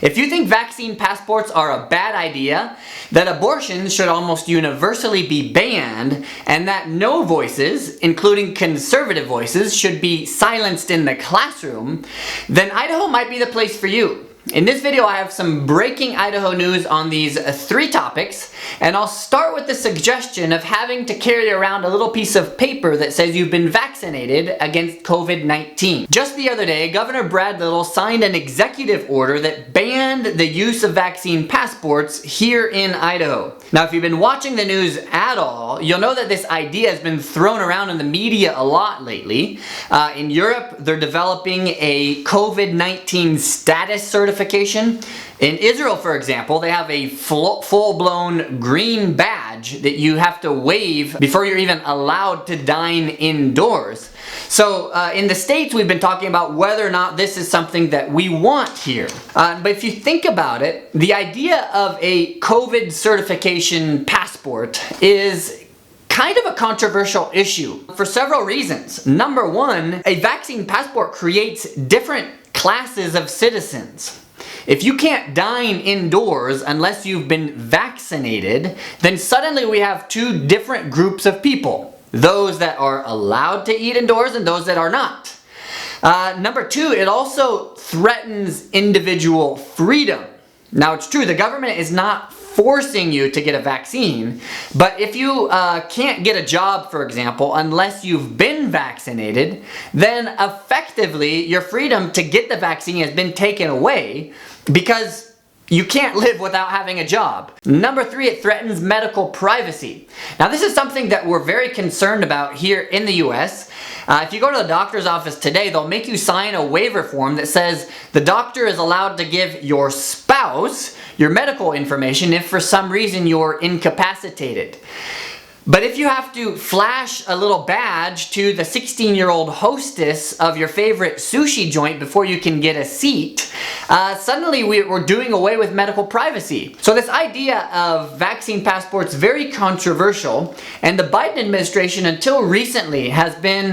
If you think vaccine passports are a bad idea, that abortions should almost universally be banned, and that no voices, including conservative voices, should be silenced in the classroom, then Idaho might be the place for you. In this video, I have some breaking Idaho news on these three topics, and I'll start with the suggestion of having to carry around a little piece of paper that says you've been vaccinated against COVID-19. Just the other day, Governor Brad Little signed an executive order that banned the use of vaccine passports here in Idaho. Now, if you've been watching the news at all, you'll know that this idea has been thrown around in the media a lot lately. In Europe, they're developing a COVID-19 status certification. In Israel, for example, they have a full-blown green badge that you have to wave before you're even allowed to dine indoors. So in the States, we've been talking about whether or not this is something that we want here. But if you think about it, the idea of a COVID certification passport is kind of a controversial issue for several reasons. Number one, a vaccine passport creates different classes of citizens. If you can't dine indoors unless you've been vaccinated, then suddenly we have two different groups of people. Those that are allowed to eat indoors and those that are not. Number two, it also threatens individual freedom. Now, it's true, the government is not forcing you to get a vaccine, but if you can't get a job, for example, unless you've been vaccinated, then effectively your freedom to get the vaccine has been taken away because you can't live without having a job. Number three, it threatens medical privacy. Now, this is something that we're very concerned about here in the US. If you go to the doctor's office today, they'll make you sign a waiver form that says the doctor is allowed to give your spouse your medical information if for some reason you're incapacitated. But if you have to flash a little badge to the 16-year-old hostess of your favorite sushi joint before you can get a seat, suddenly we're doing away with medical privacy. So this idea of vaccine passports is very controversial, and the Biden administration until recently has been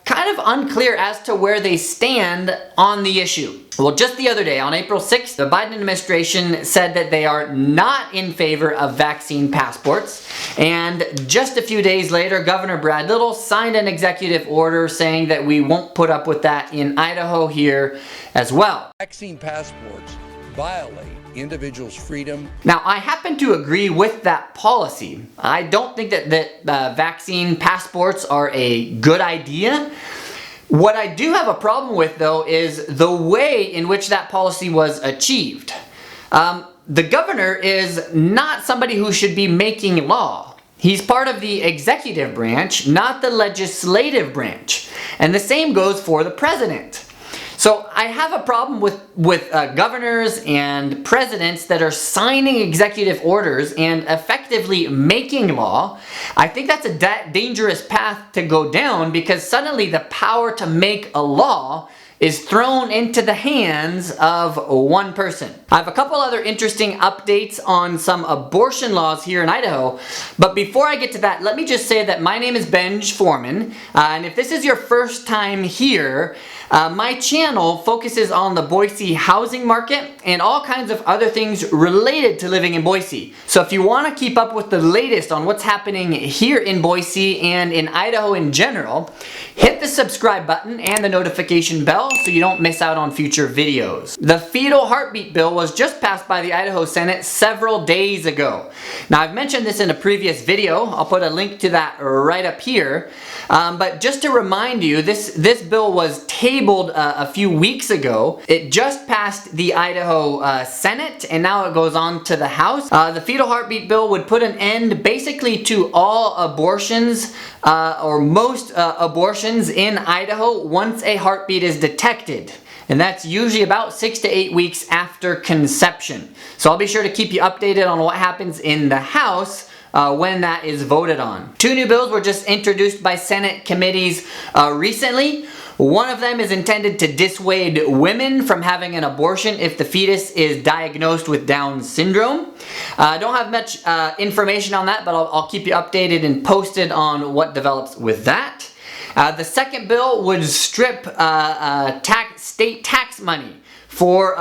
kind of unclear as to where they stand on the issue. Well, just the other day, on April 6th, the Biden administration said that they are not in favor of vaccine passports. And just a few days later, Governor Brad Little signed an executive order saying that we won't put up with that in Idaho here as well. Vaccine passports violate individuals' freedom. Now, I happen to agree with that policy. I don't think that vaccine passports are a good idea. What I do have a problem with, though, is the way in which that policy was achieved. The governor is not somebody who should be making law. He's part of the executive branch, not the legislative branch. And the same goes for the president. So I have a problem with governors and presidents that are signing executive orders and effectively making law. I think that's a dangerous path to go down because suddenly the power to make a law is thrown into the hands of one person. I have a couple other interesting updates on some abortion laws here in Idaho, but before I get to that, let me just say that my name is Benj Foreman, and if this is your first time here, my channel focuses on the Boise housing market and all kinds of other things related to living in Boise. So if you want to keep up with the latest on what's happening here in Boise and in Idaho in general, hit the subscribe button and the notification bell so you don't miss out on future videos. The fetal heartbeat bill was just passed by the Idaho Senate several days ago. Now, I've mentioned this in a previous video. I'll put a link to that right up here. But just to remind you, this bill was tabled a few weeks ago. It just passed the Idaho Senate, and now it goes on to the House. The fetal heartbeat bill would put an end basically to all abortions, or most abortions in Idaho once a heartbeat is detected. And that's usually about 6 to 8 weeks after conception. So I'll be sure to keep you updated on what happens in the House when that is voted on. Two new bills were just introduced by Senate committees recently. One of them is intended to dissuade women from having an abortion if the fetus is diagnosed with Down syndrome. I don't have much information on that, but I'll keep you updated and posted on what develops with that. The second bill would strip state tax money for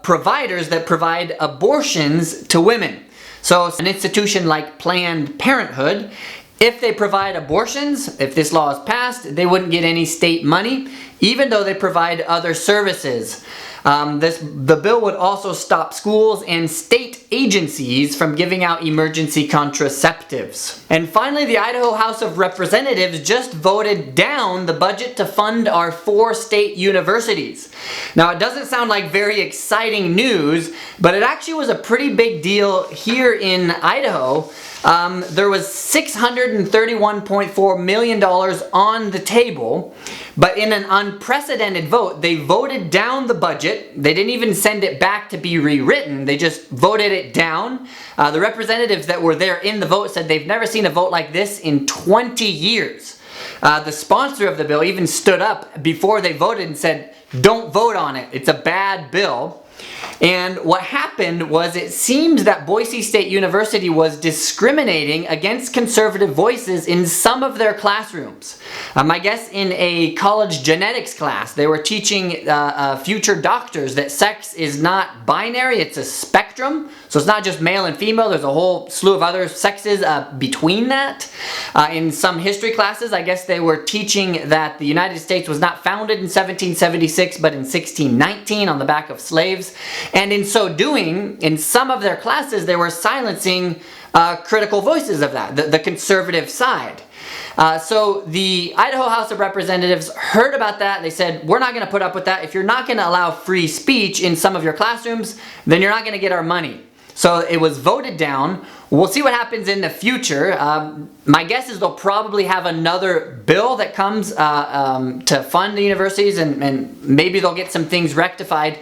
providers that provide abortions to women. So an institution like Planned Parenthood, if they provide abortions, if this law is passed, they wouldn't get any state money, even though they provide other services. The bill would also stop schools and state agencies from giving out emergency contraceptives. And finally, the Idaho House of Representatives just voted down the budget to fund our 4 state universities. Now, it doesn't sound like very exciting news, but it actually was a pretty big deal here in Idaho. There was $631.4 million on the table, but in an unprecedented vote, they voted down the budget. They didn't even send it back to be rewritten. They just voted it down. The representatives that were there in the vote said they've never seen a vote like this in 20 years. The sponsor of the bill even stood up before they voted and said, "Don't vote on it. It's a bad bill." And what happened was, it seemed that Boise State University was discriminating against conservative voices in some of their classrooms. I guess in a college genetics class, they were teaching future doctors that sex is not binary, it's a spectrum. So it's not just male and female, there's a whole slew of other sexes between that. In some history classes, I guess they were teaching that the United States was not founded in 1776, but in 1619 on the back of slaves. And in so doing, in some of their classes, they were silencing critical voices of that, the conservative side. So the Idaho House of Representatives heard about that. They said, we're not going to put up with that. If you're not going to allow free speech in some of your classrooms, then you're not going to get our money. So it was voted down. We'll see what happens in the future. My guess is they'll probably have another bill that comes to fund the universities, and maybe they'll get some things rectified.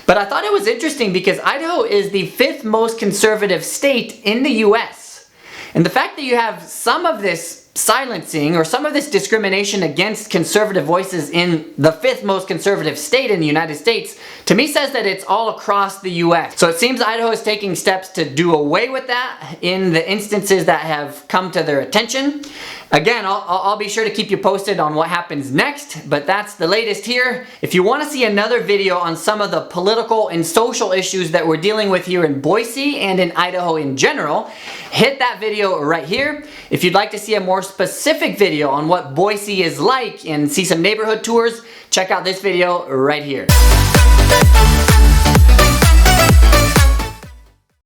But I thought it was interesting because Idaho is the 5th most conservative state in the U.S. And the fact that you have some of this silencing or some of this discrimination against conservative voices in the 5th most conservative state in the United States, to me says that it's all across the U.S. So it seems Idaho is taking steps to do away with that in the instances that have come to their attention. Again, I'll be sure to keep you posted on what happens next, but that's the latest here. If you want to see another video on some of the political and social issues that we're dealing with here in Boise and in Idaho in general, hit that video right here. If you'd like to see a more specific video on what Boise is like and see some neighborhood tours, check out this video right here.